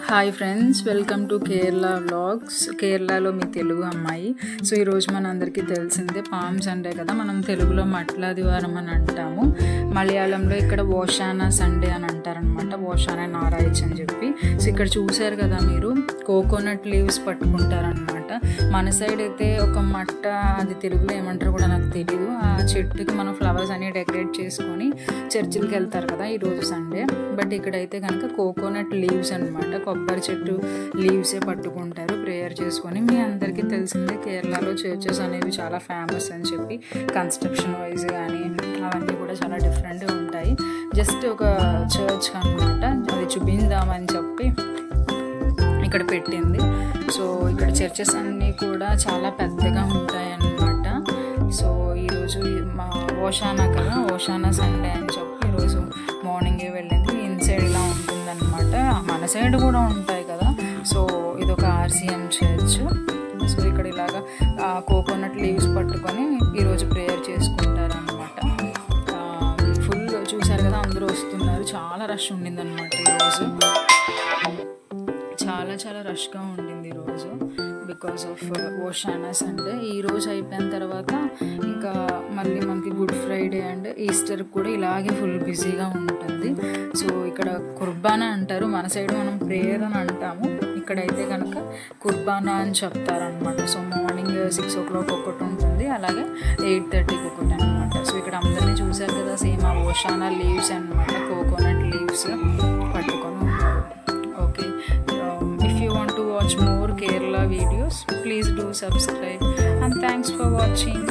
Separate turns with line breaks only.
Hi friends, welcome to Kerala vlogs. కేరళలో మీ తెలుగు అమ్మాయి. So ఈరోజు మన అందరికీ తెలిసిందే పామ్ సండే కదా, మనం తెలుగులో మట్లాదివారం అని అంటాము. మలయాళంలో ఇక్కడ ఓషానా సండే అని అంటారనమాట, ఓషానా నారాయచ్ అని చెప్పి. సో ఇక్కడ చూసారు కదా మీరు, కోకోనట్ లీవ్స్ పట్టుకుంటారనమాట. మన సైడ్ అయితే ఒక మట్ట, అది తెలుగులో ఏమంటారో కూడా నాకు తెలీదు, ఆ చెట్టుకి మనం ఫ్లవర్స్ అన్ని డెకరేట్ చేసుకొని చర్చిలకి వెళ్తారు కదా ఈరోజు సండే. బట్ ఇక్కడైతే కనుక కోకోనట్ లీవ్స్ అనమాట, కొబ్బరి చెట్టు లీవ్సే పట్టుకుంటారు ప్రేయర్ చేసుకొని. మీ అందరికీ తెలిసిందే కేరళలో చర్చెస్ అనేవి చాలా ఫేమస్ అని చెప్పి, కన్స్ట్రక్షన్ వైజ్ కానీ అవన్నీ కూడా చాలా డిఫరెంట్గా ఉంటాయి. జస్ట్ ఒక చర్చ్ అనమాట, అది చూపిందామని చెప్పి ఇక్కడ పెట్టింది. సో ఇక్కడ చర్చెస్ అన్నీ కూడా చాలా పెద్దగా ఉంటాయి అన్నమాట. సో ఈరోజు మా ఓషానా కదా, ఓషానా సండే అని చెప్పి ఈరోజు మార్నింగే వెళ్ళింది. ఇన్సైడ్ ఇలా ఉంటుందన్నమాట, మన సైడ్ కూడా ఉంటాయి కదా. సో ఇదొక ఆర్సీఎం చర్చ్. సో ఇక్కడ ఇలాగా కోకోనట్ లీవ్స్ పట్టుకొని ఈరోజు ప్రేయర్ చేసుకుంటారు అనమాట. ఫుల్ చూసారు కదా, అందరూ వస్తున్నారు. చాలా రష్ ఉండిందనమాట ఈరోజు, చాలా రష్గా ఉండింది ఈరోజు బికాస్ ఆఫ్ ఓషానా సండే. ఈరోజు అయిపోయిన తర్వాత ఇంకా మళ్ళీ మనకి గుడ్ ఫ్రైడే అండ్ ఈస్టర్ కూడా ఇలాగే ఫుల్ బిజీగా ఉంటుంది. సో ఇక్కడ కుర్బానా అంటారు, మన సైడ్ మనం ప్రేయర్ అని అంటాము, ఇక్కడైతే కనుక కుర్బానా అని చెప్తారనమాట. సో మార్నింగ్ 6 o'clock ఒకటి ఉంటుంది, అలాగే 8:30కి ఒకటి అనమాట. సో ఇక్కడ అందరినీ చూసారు కదా, సేమ్ ఆ ఓషానా లీవ్స్ అనమాట, కోకోనట్ లీవ్స్ పట్టుకొని ఉంటారు. Okay, if you want to watch more Kerala videos, please do subscribe and thanks for watching.